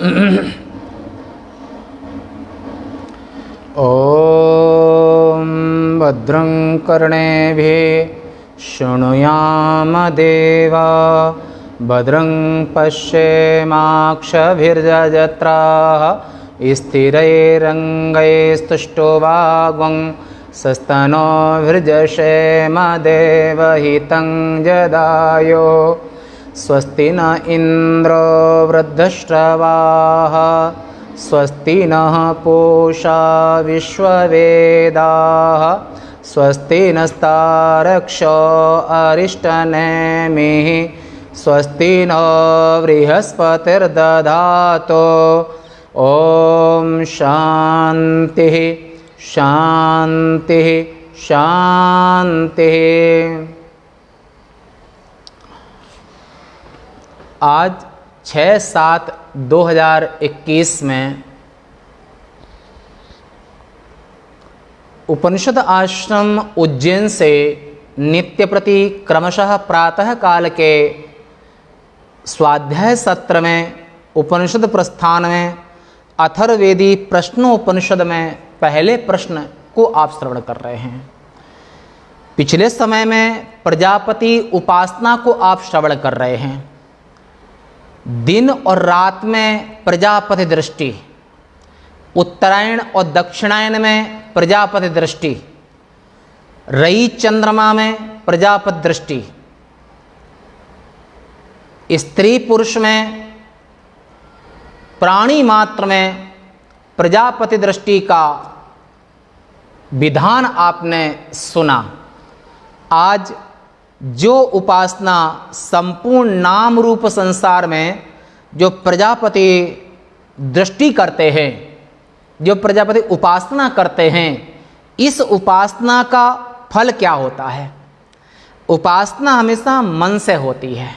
ॐ भद्रं कर्णेभिः शृणुयाम देवा भद्रं पश्येमाक्षभिर्यजत्राः स्थिरैरङ्गैस्तुष्टुवाग्वं सस्तनोभिर्जशेम देवहितं जदायो स्वस्ति न इन्द्रो वृद्धश्रवाः स्वस्ति नः पूषा विश्ववेदाः स्वस्ति नस्तारक्षो अरिष्टनेमिः स्वस्ति नो बृहस्पतिर्दधातु ॐ शान्तिः शान्तिः शान्तिः। आज 6/7/2021 में उपनिषद आश्रम उज्जैन से नित्य प्रति क्रमशः प्रातः काल के स्वाध्याय सत्र में उपनिषद प्रस्थान में अथर्ववेदी प्रश्नोपनिषद में पहले प्रश्न को आप श्रवण कर रहे हैं। पिछले समय में प्रजापति उपासना को आप श्रवण कर रहे हैं। दिन और रात में प्रजापति दृष्टि, उत्तरायण और दक्षिणायन में प्रजापति दृष्टि, रई चंद्रमा में प्रजापति दृष्टि, स्त्री पुरुष में, प्राणी मात्र में प्रजापति दृष्टि का विधान आपने सुना। आज जो उपासना संपूर्ण नाम रूप संसार में जो प्रजापति दृष्टि करते हैं, जो प्रजापति उपासना करते हैं, इस उपासना का फल क्या होता है? उपासना हमेशा मन से होती है।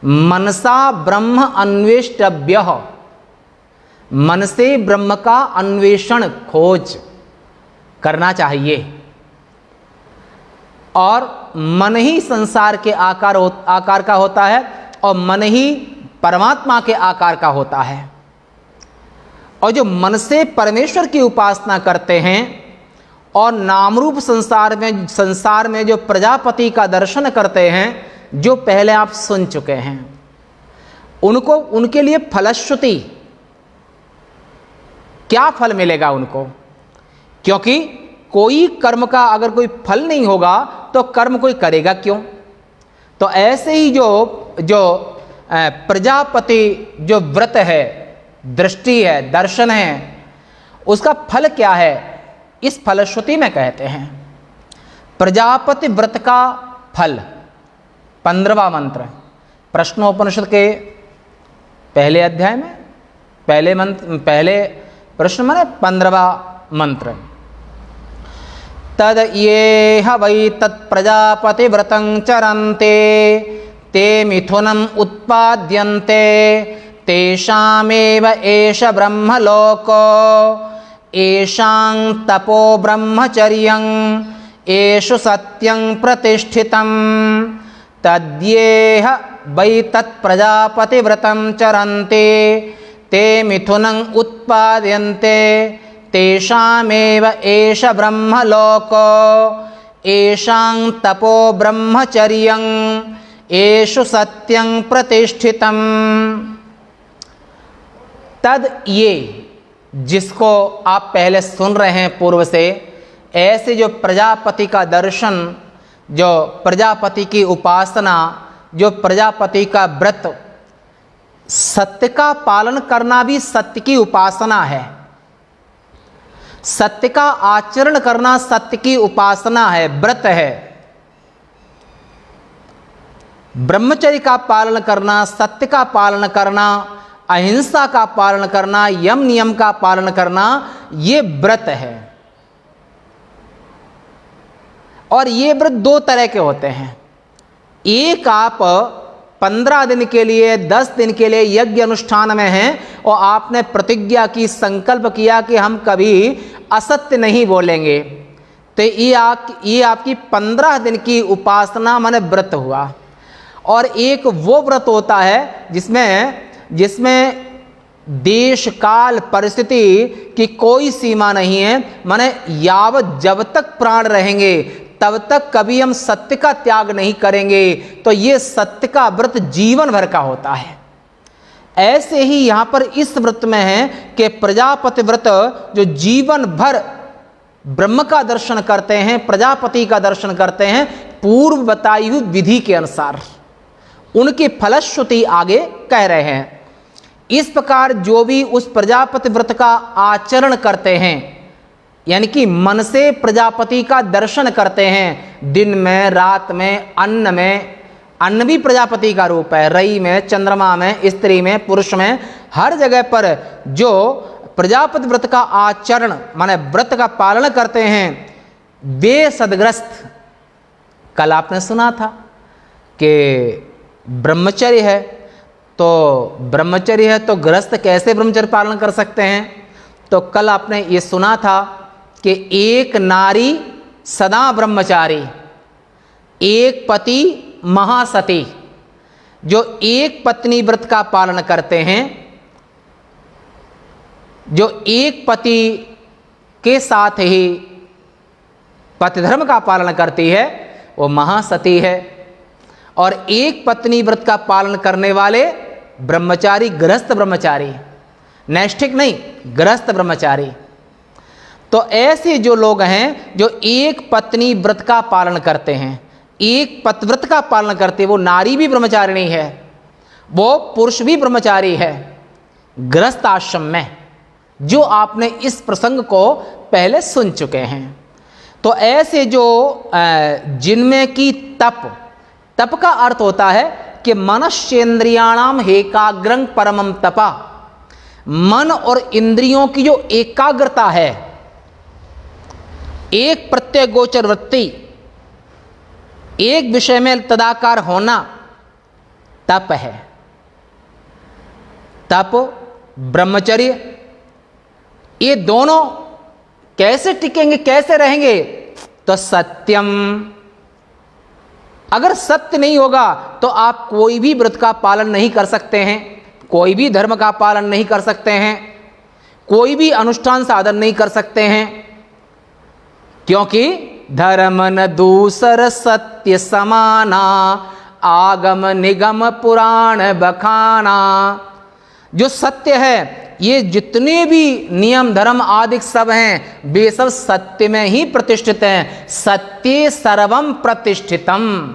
मनसा ब्रह्म अन्वेष्टव्यः, मन से ब्रह्म का अन्वेषण खोज करना चाहिए। और मन ही संसार के आकार का होता है और मन ही परमात्मा के आकार का होता है। और जो मन से परमेश्वर की उपासना करते हैं और नाम रूप संसार में जो प्रजापति का दर्शन करते हैं, जो पहले आप सुन चुके हैं, उनको उनके लिए फलश्रुति क्या फल मिलेगा उनको? क्योंकि कोई कर्म का अगर कोई फल नहीं होगा तो कर्म कोई करेगा क्यों? तो ऐसे ही जो प्रजापति जो व्रत है, दृष्टि है, दर्शन है, उसका फल क्या है? इस फलश्रुति में कहते हैं प्रजापति व्रत का फल 15वां मंत्र प्रश्नोपनिषद के पहले अध्याय में पहले प्रश्न माने 15वां मंत्र। तद ये ह वै तत्प्रजापति व्रतं चरन्ते ते मिथुनम् उत्पाद्यन्ते तेषामेव एष ब्रह्मलोको एषां तपो ब्रह्मचर्यं एषु सत्यं प्रतिष्ठितं। तद्येह वै तत्प्रजापति व्रतं चरन्ते ते मिथुनम् उत्पाद्यन्ते तेषामेव एष ब्रह्मलोको एषां तपो ब्रह्मचर्यं एषु सत्यं प्रतिष्ठितं। तद ये, जिसको आप पहले सुन रहे हैं पूर्व से, ऐसे जो प्रजापति का दर्शन, जो प्रजापति की उपासना, जो प्रजापति का व्रत, सत्य का पालन करना भी सत्य की उपासना है। सत्य का आचरण करना सत्य की उपासना है, व्रत है। ब्रह्मचर्य का पालन करना, सत्य का पालन करना, अहिंसा का पालन करना, यम नियम का पालन करना, ये व्रत है। और ये व्रत दो तरह के होते हैं। एक आप 15 दिन के लिए, 10 दिन के लिए यज्ञ अनुष्ठान में हैं और आपने प्रतिज्ञा की, संकल्प किया कि हम कभी असत्य नहीं बोलेंगे, तो ये आपकी 15 दिन की उपासना माने व्रत हुआ। और एक वो व्रत होता है जिसमें देश काल परिस्थिति की कोई सीमा नहीं है। माने यावत जब तक प्राण रहेंगे तब तक कभी हम सत्य का त्याग नहीं करेंगे। तो ये सत्य का व्रत जीवन भर का होता है। ऐसे ही यहां पर इस व्रत में है कि प्रजापति व्रत जो जीवन भर ब्रह्म का दर्शन करते हैं, प्रजापति का दर्शन करते हैं पूर्व बताई हुई विधि के अनुसार, उनकी फलश्रुति आगे कह रहे हैं। इस प्रकार जो भी उस प्रजापति व्रत का आचरण करते हैं, यानी कि मन से प्रजापति का दर्शन करते हैं, दिन में, रात में, अन्न में, अन्न भी प्रजापति का रूप है, रई में, चंद्रमा में, स्त्री में, पुरुष में, हर जगह पर जो प्रजापति व्रत का आचरण माने व्रत का पालन करते हैं वे सदग्रस्त। कल आपने सुना था कि ब्रह्मचर्य है, तो ब्रह्मचर्य है तो गृहस्थ कैसे ब्रह्मचर्य पालन कर सकते हैं? तो कल आपने ये सुना था कि एक नारी सदा ब्रह्मचारी, एक पति महासती। जो एक पत्नी व्रत का पालन करते हैं, जो एक पति के साथ ही पतिधर्म का पालन करती है वो महासती है, और एक पत्नी व्रत का पालन करने वाले ब्रह्मचारी, गृहस्थ ब्रह्मचारी, नैष्ठिक नहीं, गृहस्थ ब्रह्मचारी। तो ऐसे जो लोग हैं जो एक पत्नी व्रत का पालन करते हैं, एक पतिव्रत का पालन करते हैं, वो नारी भी ब्रह्मचारिणी है, वो पुरुष भी ब्रह्मचारी है गृहस्थ आश्रम में, जो आपने इस प्रसंग को पहले सुन चुके हैं। तो ऐसे जो जिनमें की तप का अर्थ होता है कि मनश्चेन्द्रियाणाम एकाग्रं परमं तपा, मन और इंद्रियों की जो एकाग्रता है, एक प्रत्यय गोचर वृत्ति, एक विषय में तदाकार होना, तप है। तप, ब्रह्मचर्य, ये दोनों कैसे टिकेंगे, कैसे रहेंगे? तो सत्यम। अगर सत्य नहीं होगा तो आप कोई भी व्रत का पालन नहीं कर सकते हैं, कोई भी धर्म का पालन नहीं कर सकते हैं, कोई भी अनुष्ठान साधन नहीं कर सकते हैं, क्योंकि धर्म न दूसर सत्य समाना, आगम निगम पुराण बखाना। जो सत्य है, ये जितने भी नियम धर्म आदि सब हैं वे सब सत्य में ही प्रतिष्ठित हैं। सत्ये सर्वम प्रतिष्ठितम।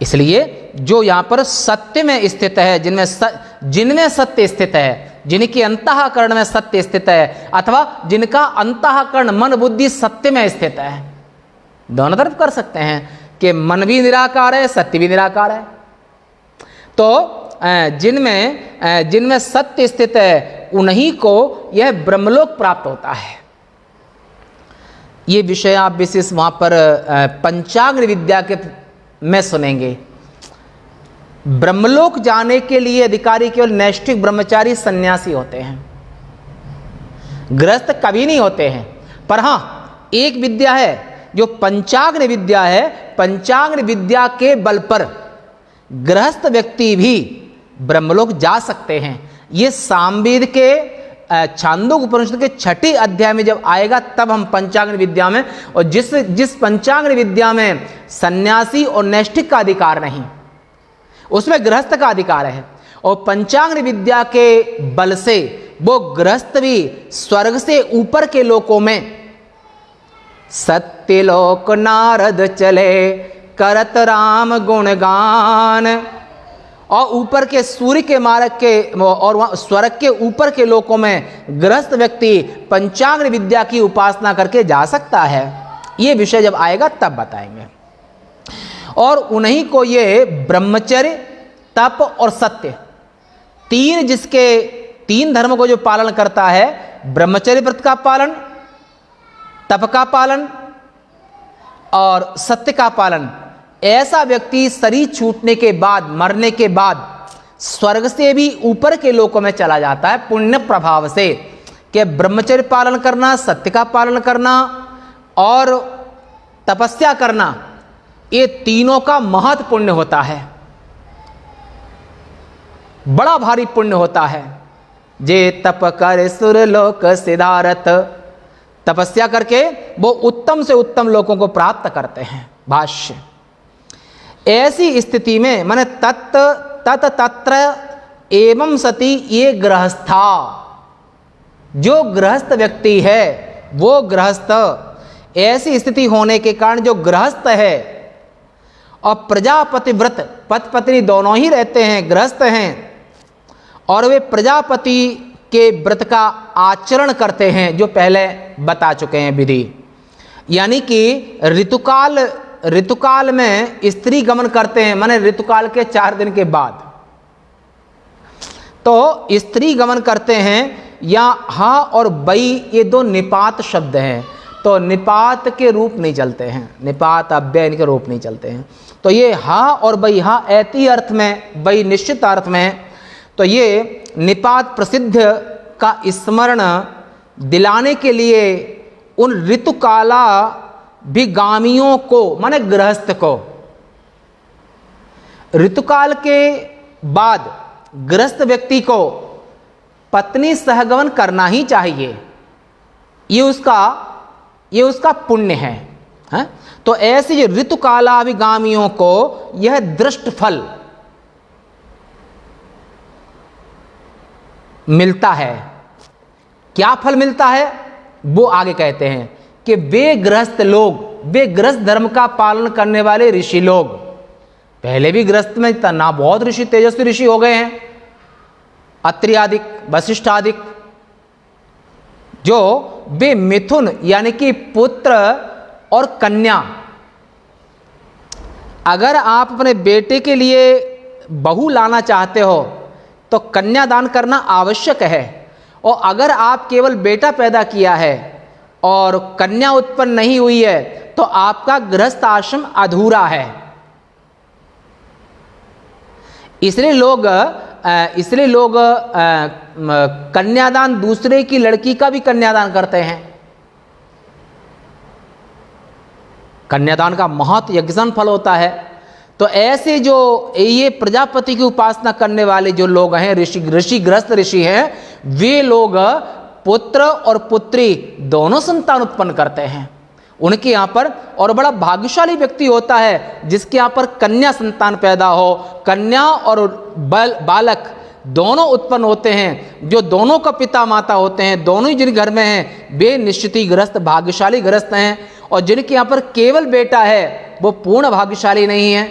इसलिए जो यहां पर सत्य में स्थित है, जिनमें सत्य स्थित है, जिनके अंतःकरण में सत्य स्थित है, अथवा जिनका अंतःकरण मन बुद्धि सत्य में स्थित है, दोनों तरफ कर सकते हैं कि मन भी निराकार है, सत्य भी निराकार है। तो जिनमें सत्य स्थित है उन्हीं को यह ब्रह्मलोक प्राप्त होता है। ये विषय आप विशेष वहां पर पंचांग विद्या के में सुनेंगे। ब्रह्मलोक जाने के लिए अधिकारी केवल नैष्ठिक ब्रह्मचारी सन्यासी होते हैं, गृहस्थ कभी नहीं होते हैं। पर हां, एक विद्या है जो पंचांग विद्या है, पंचांग विद्या के बल पर गृहस्थ व्यक्ति भी ब्रह्मलोक जा सकते हैं। ये सामवेद के छांदोग्य उपनिषद के 6 अध्याय में जब आएगा तब हम पंचांग विद्या में, और जिस पंचांग विद्या में सन्यासी और नैष्ठिक का अधिकार नहीं, उसमें गृहस्थ का अधिकार है, और पंचांग विद्या के बल से वो गृहस्थ भी स्वर्ग से ऊपर के लोकों में सत्यलोक नारद चले करत राम गुणगान, और ऊपर के सूर्य के मार्ग के और स्वर्ग के ऊपर के लोकों में गृहस्थ व्यक्ति पंचांग विद्या की उपासना करके जा सकता है। ये विषय जब आएगा तब बताएंगे। और उन्हीं को ये ब्रह्मचर्य, तप और सत्य, तीन धर्म को जो पालन करता है, ब्रह्मचर्य व्रत का पालन, तप का पालन और सत्य का पालन, ऐसा व्यक्ति शरीर छूटने के बाद, मरने के बाद स्वर्ग से भी ऊपर के लोकों में चला जाता है पुण्य प्रभाव से। कि ब्रह्मचर्य पालन करना, सत्य का पालन करना और तपस्या करना, ये तीनों का महत्व पुण्य होता है। बड़ा भारी पुण्य होता है। जे तप कर सुर लोक सिधारत, तपस्या करके वो उत्तम से उत्तम लोगों को प्राप्त करते हैं। भाष्य, ऐसी स्थिति में माने तत तत्र एवं सती ये गृहस्था, जो गृहस्थ व्यक्ति है वो गृहस्थ, ऐसी स्थिति होने के कारण जो गृहस्थ है और प्रजापति व्रत, पति पत्नी दोनों ही रहते हैं, गृहस्थ हैं, और वे प्रजापति के व्रत का आचरण करते हैं, जो पहले बता चुके हैं विधि। यानी कि ऋतुकाल में स्त्री गमन करते हैं, माने ऋतुकाल के 4 दिन के बाद तो स्त्री गमन करते हैं। या हा और बई ये 2 निपात शब्द हैं, तो निपात के रूप नहीं चलते हैं, निपात अव्यय इनके रूप नहीं चलते हैं। तो ये हा और बई, हा ऐति अर्थ में, बई निश्चित अर्थ में है। तो ये निपात प्रसिद्ध का स्मरण दिलाने के लिए उन ऋतुकाला विगामियों को, माने गृहस्थ को, ऋतुकाल के बाद गृहस्थ व्यक्ति को पत्नी सहगमन करना ही चाहिए, ये उसका पुण्य है, है? तो ऐसे जो ऋतुकालाभिगामियों को यह दृष्ट फल मिलता है। क्या फल मिलता है वो आगे कहते हैं कि वे गृहस्थ लोग, वे गृहस्थ धर्म का पालन करने वाले ऋषि लोग, पहले भी गृहस्थ में ना बहुत ऋषि, तेजस्वी ऋषि हो गए हैं, अत्रि आदि, वशिष्ठ आदि, जो वे मिथुन यानी कि पुत्र और कन्या, अगर आप अपने बेटे के लिए बहू लाना चाहते हो तो कन्यादान करना आवश्यक है। और अगर आप केवल बेटा पैदा किया है और कन्या उत्पन्न नहीं हुई है तो आपका गृहस्थ आश्रम अधूरा है। इसलिए लोग कन्यादान, दूसरे की लड़की का भी कन्यादान करते हैं। कन्यादान का महत् यज्ञ फल होता है। तो ऐसे जो ये प्रजापति की उपासना करने वाले जो लोग हैं, ऋषि गृहस्थ ऋषि हैं, वे लोग पुत्र और पुत्री दोनों संतान उत्पन्न करते हैं। उनके यहाँ पर, और बड़ा भाग्यशाली व्यक्ति होता है जिसके यहाँ पर कन्या संतान पैदा हो, कन्या और बालक दोनों उत्पन्न होते हैं, जो दोनों का पिता माता होते हैं, दोनों ही जिन घर में हैं वे निश्चित ही गृहस्थ भाग्यशाली गृहस्थ हैं। और जिनके यहाँ पर केवल बेटा है वो पूर्ण भाग्यशाली नहीं है।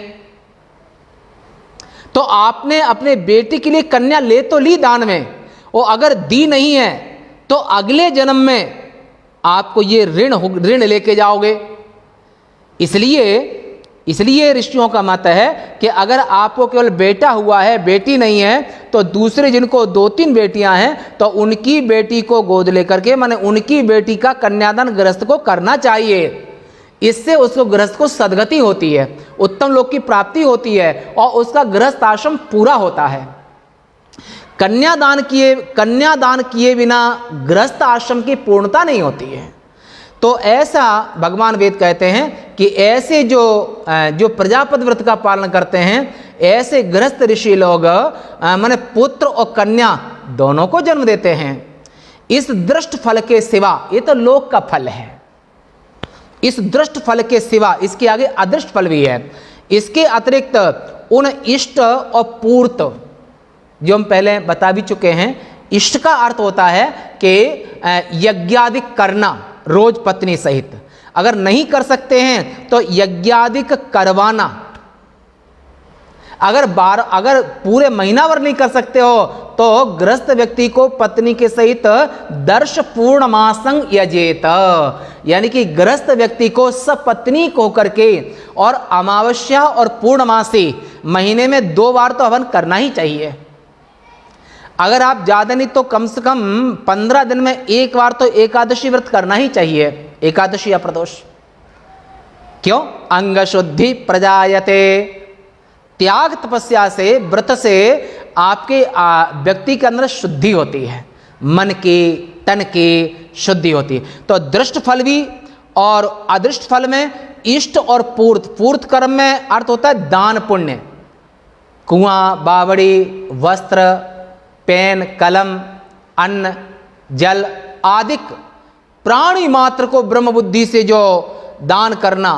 तो आपने अपने बेटे के लिए कन्या ले तो ली दान में, और अगर दी नहीं है तो अगले जन्म में आपको ये ऋण लेके जाओगे। इसलिए ऋषियों का मत है कि अगर आपको केवल बेटा हुआ है, बेटी नहीं है, तो दूसरे जिनको 2-3 बेटियां हैं तो उनकी बेटी को गोद लेकर के, माने उनकी बेटी का कन्यादान गृहस्थ को करना चाहिए। इससे उसको गृहस्थ को सद्गति होती है, उत्तम लोक की प्राप्ति होती है और उसका गृहस्थ आश्रम पूरा होता है। कन्यादान किए बिना गृहस्थ आश्रम की पूर्णता नहीं होती है। तो ऐसा भगवान वेद कहते हैं कि ऐसे जो प्रजापति व्रत का पालन करते हैं, ऐसे गृहस्थ ऋषि लोग माने पुत्र और कन्या दोनों को जन्म देते हैं। इस दृष्ट फल के सिवा, ये तो लोक का फल है, इस दृष्ट फल के सिवा इसके आगे अदृष्ट फल भी है। इसके अतिरिक्त उन इष्ट और पूर्त, जो हम पहले बता भी चुके हैं, इष्ट का अर्थ होता है कि यज्ञादिक करना रोज पत्नी सहित, अगर नहीं कर सकते हैं तो यज्ञादिक करवाना। अगर पूरे महीना भर नहीं कर सकते हो तो गृहस्थ व्यक्ति को पत्नी के सहित दर्श पूर्णमासं यजेत, यानी कि गृहस्थ व्यक्ति को सपत्नी को होकर के और अमावस्या और पूर्णमासी महीने में 2 बार तो हवन करना ही चाहिए। अगर आप ज़्यादा नहीं तो कम से कम 15 दिन में 1 बार तो एकादशी व्रत करना ही चाहिए, एकादशी या प्रदोष। क्यों? अंग शुद्धि प्रजायते, त्याग तपस्या से, व्रत से आपके व्यक्ति के अंदर शुद्धि होती है, मन की तन की शुद्धि होती है। तो दृष्ट फल भी और अदृष्ट फल में इष्ट और पूर्त कर्म में अर्थ होता है दान पुण्य, कुआं, बावड़ी, वस्त्र, पेन, कलम, अन्न, जल आदि प्राणी मात्र को ब्रह्म बुद्धि से जो दान करना,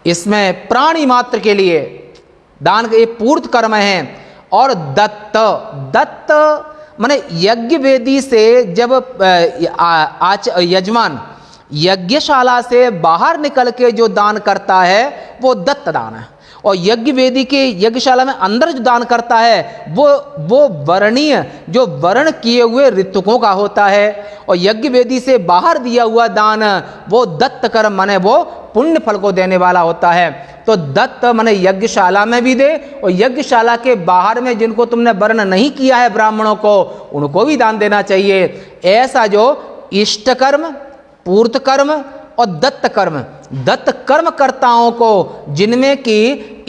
इसमें प्राणी मात्र के लिए दान ये पूर्त कर्म है। और दत्त, दत्त माने यज्ञ वेदी से जब यजमान यज्ञशाला से बाहर निकल के जो दान करता है वो दत्त दान है। और यज्ञ वेदी के यज्ञशाला में अंदर जो दान करता है वो वर्णीय, जो वर्ण किए हुए ऋतुकों का होता है। और यज्ञ वेदी से बाहर दिया हुआ दान वो दत्त कर्म माने वो पुण्य फल को देने वाला होता है। तो दत्त माने यज्ञशाला में भी दे, और यज्ञशाला के बाहर में जिनको तुमने वर्ण नहीं किया है ब्राह्मणों को, उनको भी दान देना चाहिए। ऐसा जो इष्ट कर्म, पूर्त कर्म और दत्त कर्म, दत्त कर्म कर्ताओं को जिनमें कि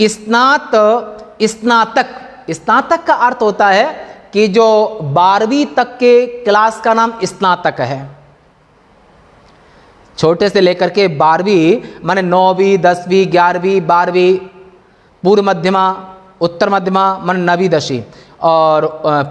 स्नातक का अर्थ होता है कि जो 12वीं तक के क्लास का नाम स्नातक है। छोटे से लेकर के 12वीं माने 9वीं, 10वीं, 11वीं, 12वीं, पूर्व मध्यमा, उत्तर मध्यमा माने 9वीं, 10वीं, और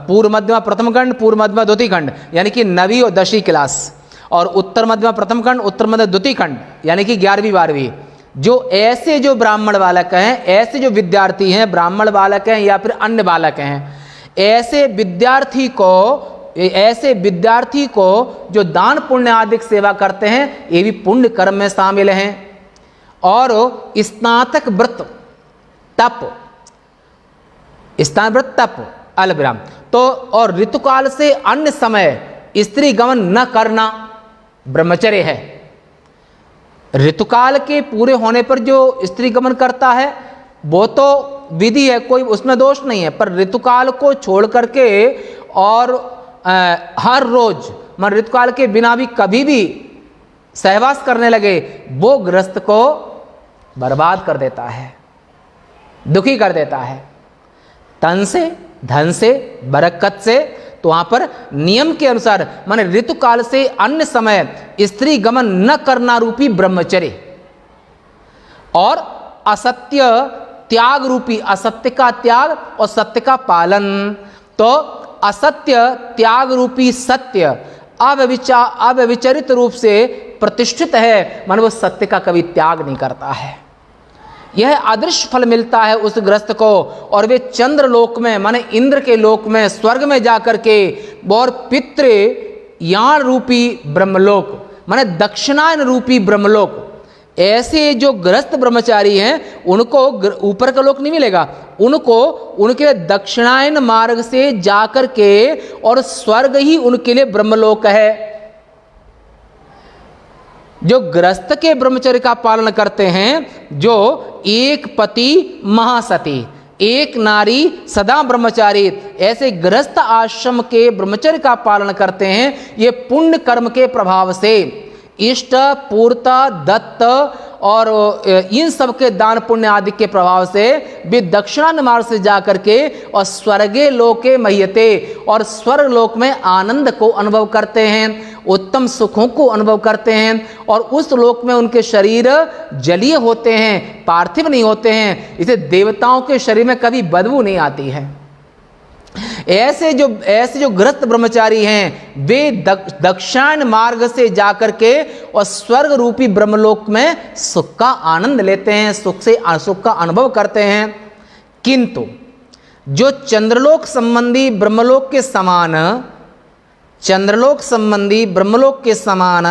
पूर्व मध्यमा प्रथम खंड, पूर्व मध्यमा द्वितीय खंड यानी कि 9वीं और 10वीं क्लास, और उत्तर मध्यमा प्रथम खंड, उत्तर मध्य द्वितीय खंड यानी कि 11वीं, 12वीं। जो ऐसे जो ब्राह्मण बालक हैं, ऐसे जो विद्यार्थी हैं, ब्राह्मण बालक हैं या फिर अन्य बालक हैं, ऐसे विद्यार्थी को जो दान पुण्य आदि सेवा करते हैं, ये भी पुण्य कर्म में शामिल हैं। और स्नातक व्रत तप अलविराम। तो और ऋतुकाल से अन्य समय स्त्री गमन न करना ब्रह्मचर्य है। ऋतुकाल के पूरे होने पर जो स्त्री गमन करता है वो तो विधि है, कोई उसमें दोष नहीं है, पर ऋतुकाल को छोड़ करके और हर रोज मन ऋतुकाल के बिना भी कभी भी सहवास करने लगे, वो गृहस्थ को बर्बाद कर देता है, दुखी कर देता है, तन से, धन से, बरकत से। तो वहां पर नियम के अनुसार माने ऋतुकाल से अन्य समय स्त्री गमन न करना रूपी ब्रह्मचर्य, और असत्य त्याग रूपी, असत्य का त्याग और सत्य का पालन। तो असत्य त्याग रूपी सत्य अव्यभिचरित रूप से प्रतिष्ठित है, माने वो सत्य का कभी त्याग नहीं करता है। यह अदृश्य फल मिलता है उस गृहस्थ को, और वे चंद्र लोक में माने इंद्र के लोक में, स्वर्ग में जाकर के, और पितृ यान रूपी ब्रह्मलोक माने दक्षिणायन रूपी ब्रह्मलोक, ऐसे जो गृहस्थ ब्रह्मचारी हैं उनको ऊपर का लोक नहीं मिलेगा, उनको उनके दक्षिणायन मार्ग से जाकर के, और स्वर्ग ही उनके लिए ब्रह्मलोक है। जो गृहस्थ के ब्रह्मचर्य का पालन करते हैं, जो एक पति महासती, एक नारी सदा ब्रह्मचारी, ऐसे गृहस्थ आश्रम के ब्रह्मचर्य का पालन करते हैं, ये पुण्य कर्म के प्रभाव से इष्ट, पूर्त, दत्त और इन सब के दान पुण्य आदि के प्रभाव से वे दक्षिणायन मार्ग से जाकर के और स्वर्गे लोके मह्यते, और स्वर्ग लोक में आनंद को अनुभव करते हैं, उत्तम सुखों को अनुभव करते हैं, और उस लोक में उनके शरीर जलीय होते हैं, पार्थिव नहीं होते हैं। इसे देवताओं के शरीर में कभी बदबू नहीं आती है। ऐसे जो गृहस्थ ब्रह्मचारी हैं, वे दक्षिणायन मार्ग से जाकर के और स्वर्ग रूपी ब्रह्मलोक में सुख का आनंद लेते हैं, सुख का अनुभव करते हैं। किंतु जो चंद्रलोक संबंधी ब्रह्मलोक के समान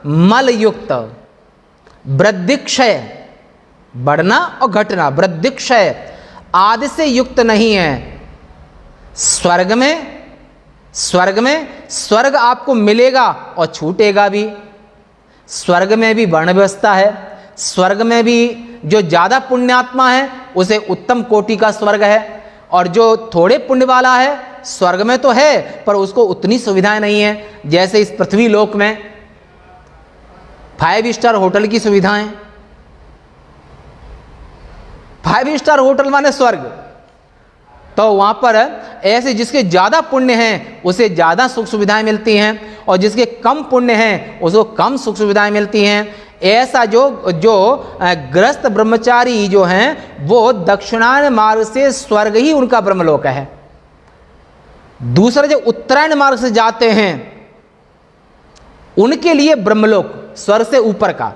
मलयुक्त, वृद्धिक्षय बढ़ना और घटना, वृद्धिक्षय आदि से युक्त नहीं है। स्वर्ग में आपको मिलेगा और छूटेगा भी। स्वर्ग में भी वर्ण व्यवस्था है, स्वर्ग में भी जो ज़्यादा पुण्यात्मा है उसे उत्तम कोटि का स्वर्ग है, और जो थोड़े पुण्य वाला है स्वर्ग में तो है पर उसको उतनी सुविधाएं नहीं है जैसे इस पृथ्वी लोक में 5 स्टार होटल की सुविधाएं। 5 स्टार होटल माने स्वर्ग, तो वहाँ पर ऐसे जिसके ज़्यादा पुण्य हैं उसे ज़्यादा सुख सुविधाएं मिलती हैं, और जिसके कम पुण्य हैं उसको कम सुख सुविधाएं मिलती हैं। ऐसा जो गृहस्थ ब्रह्मचारी जो हैं वो दक्षिणायन मार्ग से स्वर्ग ही उनका ब्रह्मलोक है। दूसरे जो उत्तरायण मार्ग से जाते हैं उनके लिए ब्रह्मलोक स्वर्ग से ऊपर का।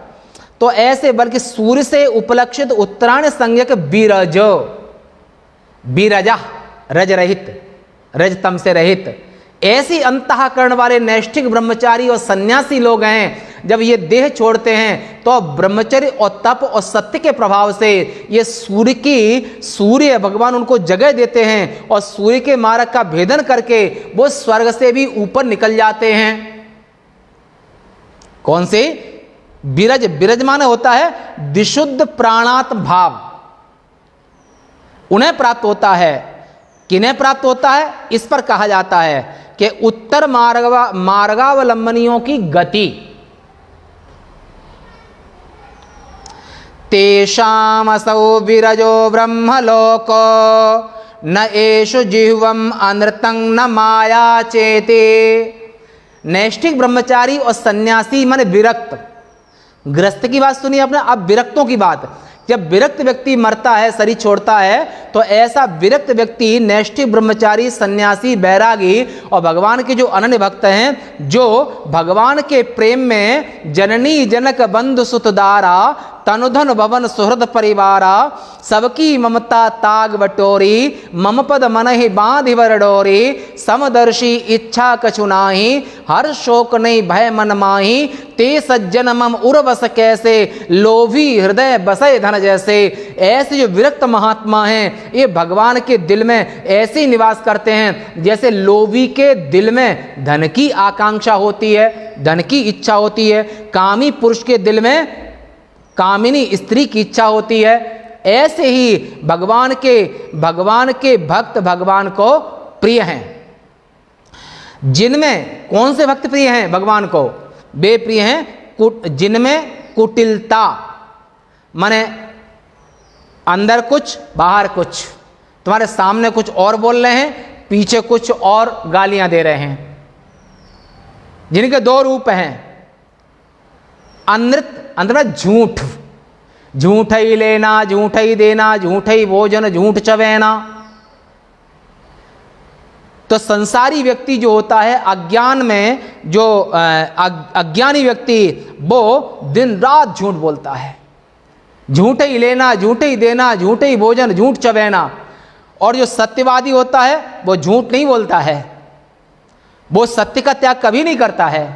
तो ऐसे बल्कि सूर्य से उपलक्षित उत्तरायण संज्ञक बीरजा रज रहित, रजतम से रहित, ऐसी अंतःकरण वाले नैष्ठिक ब्रह्मचारी और सन्यासी लोग हैं। जब ये देह छोड़ते हैं तो ब्रह्मचर्य और तप और सत्य के प्रभाव से ये सूर्य भगवान उनको जगह देते हैं और सूर्य के मार्ग का भेदन करके वो स्वर्ग से भी ऊपर निकल जाते हैं। कौन से? बिरज। बिरज माने होता है विशुद्ध प्राणात्म भाव, उन्हें प्राप्त होता है। किन्हें प्राप्त होता है? इस पर कहा जाता है कि उत्तर मार्गावलंबनियों की गति। तेषाम असौ विरजो ब्रह्मलोको न एषु जिह्वम अनृतं न माया चेते। नैष्ठिक ब्रह्मचारी और सन्यासी माने विरक्त। गृहस्थ की बात सुनिए आपने, अब विरक्तों की बात। जब विरक्त व्यक्ति मरता है, शरीर छोड़ता है, तो ऐसा विरक्त व्यक्ति नैष्ठिक ब्रह्मचारी, सन्यासी, बैरागी और भगवान के जो अनन्य भक्त हैं, जो भगवान के प्रेम में जननी जनक बंधु सुतदारा तनुधन भवन सुहृद परिवारा सबकी ममता ताग बटोरी मम पद मन ही बांधि वर डोरी समदर्शी इच्छा कछु नाही हर शोक नहीं भय मन माही ते सज्जन मम उर्वस कैसे लोभी हृदय बसे धन जैसे। ऐसे जो विरक्त महात्मा हैं ये भगवान के दिल में ऐसे ही निवास करते हैं जैसे लोभी के दिल में धन की आकांक्षा होती है, धन की इच्छा होती है, कामी पुरुष के दिल में कामिनी स्त्री की इच्छा होती है। ऐसे ही भगवान के भक्त भगवान को प्रिय हैं। जिनमें कौन से भक्त प्रिय हैं भगवान को? वे प्रिय हैं जिनमें कुटिलता, माने अंदर कुछ बाहर कुछ, तुम्हारे सामने कुछ और बोल रहे हैं, पीछे कुछ और गालियां दे रहे हैं, जिनके दो रूप हैं। अंदर झूठ, झूठ ही लेना, झूठ ही देना, झूठ ही भोजन, झूठ चबेना। तो संसारी व्यक्ति जो होता है अज्ञान में, जो अज्ञानी व्यक्ति वो दिन रात झूठ बोलता है, झूठ ही लेना, झूठ ही देना, झूठ ही भोजन, झूठ चबेना। और जो सत्यवादी होता है वो झूठ नहीं बोलता है, वो सत्य का त्याग कभी नहीं करता है।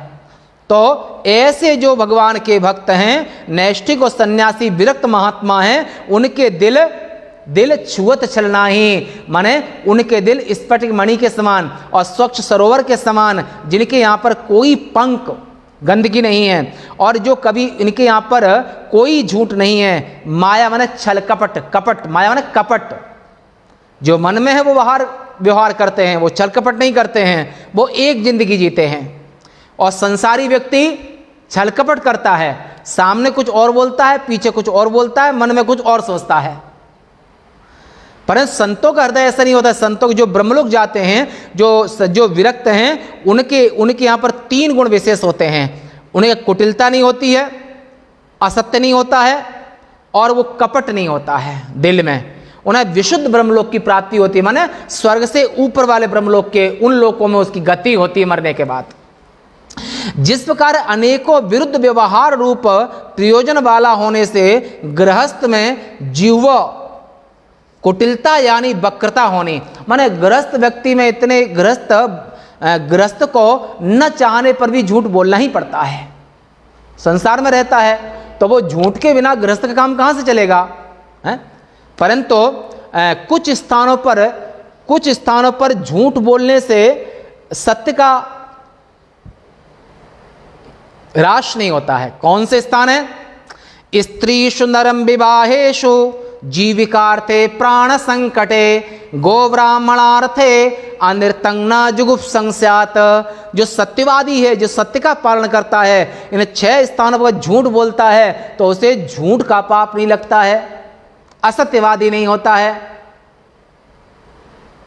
तो ऐसे जो भगवान के भक्त हैं, नैष्ठिक और सन्यासी विरक्त महात्मा हैं, उनके दिल छुअत छलना ही, माने उनके दिल स्फटिक मणि के समान और स्वच्छ सरोवर के समान, जिनके यहाँ पर कोई पंख गंदगी नहीं है और जो कभी इनके यहाँ पर कोई झूठ नहीं है। माया माने छल कपट, कपट माया माने कपट, जो मन में है वो बाहर व्यवहार करते हैं, वो छल कपट नहीं करते हैं, वो एक जिंदगी जीते हैं। और संसारी व्यक्ति छल कपट करता है, सामने कुछ और बोलता है, पीछे कुछ और बोलता है, मन में कुछ और सोचता है। परंतु संतों का हृदय ऐसा नहीं होता। संतों जो ब्रह्मलोक जाते हैं, जो विरक्त हैं, उनके यहाँ पर 3 गुण विशेष होते हैं। उन्हें कुटिलता नहीं होती है, असत्य नहीं होता है और वो कपट नहीं होता है दिल में। उन्हें विशुद्ध ब्रह्मलोक की प्राप्ति होती है, माने स्वर्ग से ऊपर वाले ब्रह्मलोक के उन लोकों में उसकी गति होती है मरने के बाद। जिस प्रकार अनेकों विरुद्ध व्यवहार रूप प्रयोजन वाला होने से गृहस्थ में जीव कुटिलता यानी वक्रता होनी, माने गृहस्थ व्यक्ति में इतने गृहस्थ को न चाहने पर भी झूठ बोलना ही पड़ता है। संसार में रहता है तो वो झूठ के बिना गृहस्थ का काम कहाँ से चलेगा है? परंतु कुछ स्थानों पर झूठ बोलने से सत्य का ह्रास नहीं होता है। कौन से स्थान है? स्त्रीषु नरम विवाहेषु जीविकार्थे प्राण संकटे गो ब्राह्मणार्थे अनृतं न जुगुप्सं स्यात्। जो सत्यवादी है, जो सत्य का पालन करता है, इन 6 स्थानों पर झूठ बोलता है तो उसे झूठ का पाप नहीं लगता है, असत्यवादी नहीं होता है।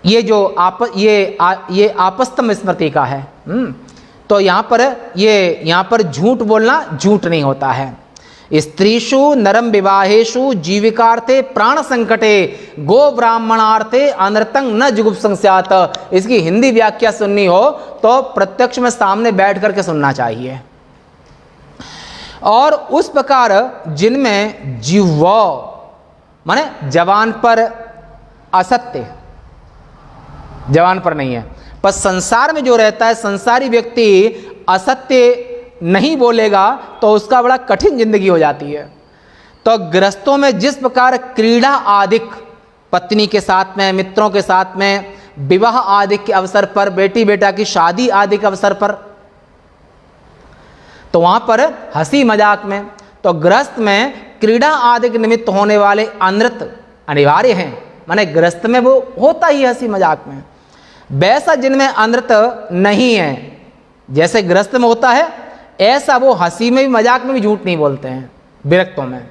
ये जो ये आपस्तम स्मृति का है। तो यहाँ पर झूठ बोलना झूठ नहीं होता है। स्त्रीषु नरम विवाहेषु जीविकार्थे प्राण संकटे गो ब्राह्मणार्थे अनृतं न जुगुप्सं स्यात्। इसकी हिंदी व्याख्या सुननी हो तो प्रत्यक्ष में सामने बैठ करके सुनना चाहिए। और उस प्रकार जिनमें जिह्वा माने जवान पर असत्य, जवान पर नहीं है, पर संसार में जो रहता है संसारी व्यक्ति असत्य नहीं बोलेगा तो उसका बड़ा कठिन जिंदगी हो जाती है। तो गृहस्थों में जिस प्रकार क्रीड़ा आदिक, पत्नी के साथ में, मित्रों के साथ में, विवाह आदि के अवसर पर, बेटी बेटा की शादी आदि के अवसर पर, तो वहां पर हंसी मजाक में, तो गृहस्थ में क्रीड़ा आदि के निमित्त होने वाले अनृत अनिवार्य हैं, माने गृहस्थ में वो होता ही हंसी मजाक में। वैसा जिनमें अनृत नहीं है, जैसे गृहस्थ में होता है ऐसा वो हंसी में भी मजाक में भी झूठ नहीं बोलते हैं विरक्तों में।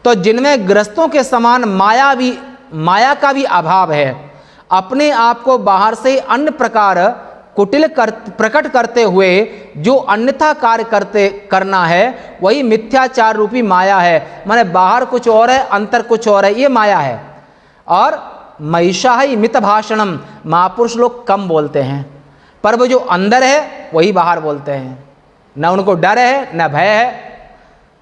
तो जिनमें गृहस्थों के समान माया का भी अभाव है, अपने आप को बाहर से अन्य प्रकार कुटिल प्रकट करते हुए जो अन्यथा कार्य करना है वही मिथ्याचार रूपी माया है। माने बाहर कुछ और है अंतर कुछ और है, ये माया है। और महिषा ही मित भाषणम, महापुरुष लोग कम बोलते हैं पर वो जो अंदर है वही बाहर बोलते हैं, न उनको डर है न भय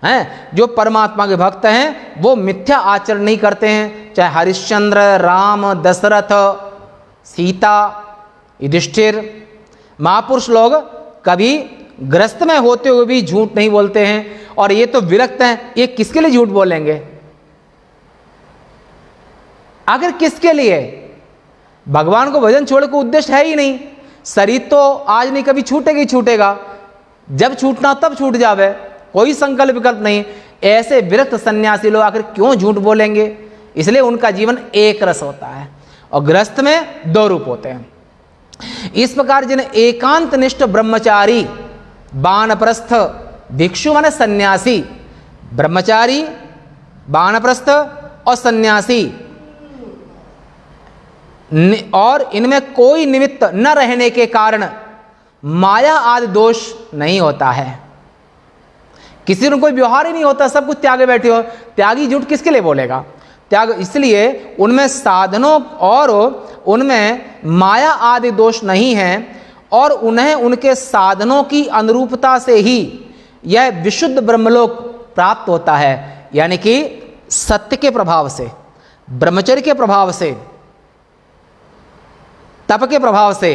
हैं। जो परमात्मा के भक्त हैं वो मिथ्या आचरण नहीं करते हैं, चाहे हरिश्चंद्र, राम, दशरथ, सीता, युधिष्ठिर, महापुरुष लोग कभी ग्रस्त में होते हुए भी झूठ नहीं बोलते हैं। और ये तो विरक्त हैं, ये किसके लिए झूठ बोलेंगे? आखिर किसके लिए? भगवान को भजन छोड़ के उद्देश्य है ही नहीं। शरीर तो आज नहीं कभी छूटेगा ही छूटेगा, जब छूटना तब छूट जावे, कोई संकल्प विकल्प नहीं। ऐसे विरक्त सन्यासी लोग आखिर क्यों झूठ बोलेंगे? इसलिए उनका जीवन एक रस होता है और गृहस्थ में दो रूप होते हैं। इस प्रकार जिन एकांत निष्ठ ब्रह्मचारी, वानप्रस्थ, भिक्षु माने सन्यासी, ब्रह्मचारी, वानप्रस्थ और सन्यासी, और इनमें कोई निमित्त न रहने के कारण माया आदि दोष नहीं होता है। किसी को कोई व्यवहार ही नहीं होता, सब कुछ त्यागे बैठे हो। त्यागी झूठ किसके लिए बोलेगा? त्याग इसलिए उनमें साधनों और उनमें माया आदि दोष नहीं है और उन्हें उनके साधनों की अनुरूपता से ही यह विशुद्ध ब्रह्मलोक प्राप्त होता है। यानी कि सत्य के प्रभाव से, ब्रह्मचर्य के प्रभाव से, तप के प्रभाव से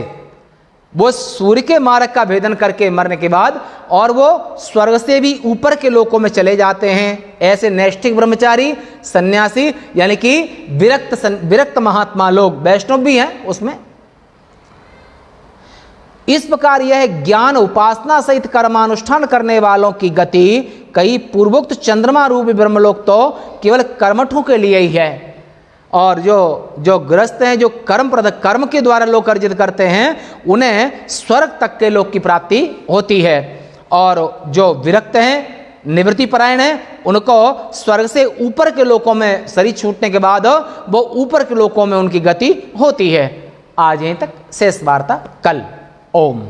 वो सूर्य के मार्ग का भेदन करके मरने के बाद और वो स्वर्ग से भी ऊपर के लोकों में चले जाते हैं। ऐसे नैष्ठिक ब्रह्मचारी, सन्यासी यानी कि विरक्त महात्मा लोग, वैष्णव भी हैं उसमें। इस प्रकार यह ज्ञान उपासना सहित कर्मानुष्ठान करने वालों की गति कई पूर्वोक्त चंद्रमा रूपी ब्रह्मलोक तो केवल कर्मठों के लिए ही है। और जो गृहस्थ हैं, जो कर्म के द्वारा लोक अर्जित करते हैं, उन्हें स्वर्ग तक के लोक की प्राप्ति होती है। और जो विरक्त हैं, निवृत्ति परायण हैं, उनको स्वर्ग से ऊपर के लोकों में शरीर छूटने के बाद वो ऊपर के लोकों में उनकी गति होती है। आज यहीं तक, शेष वार्ता कल। ओम।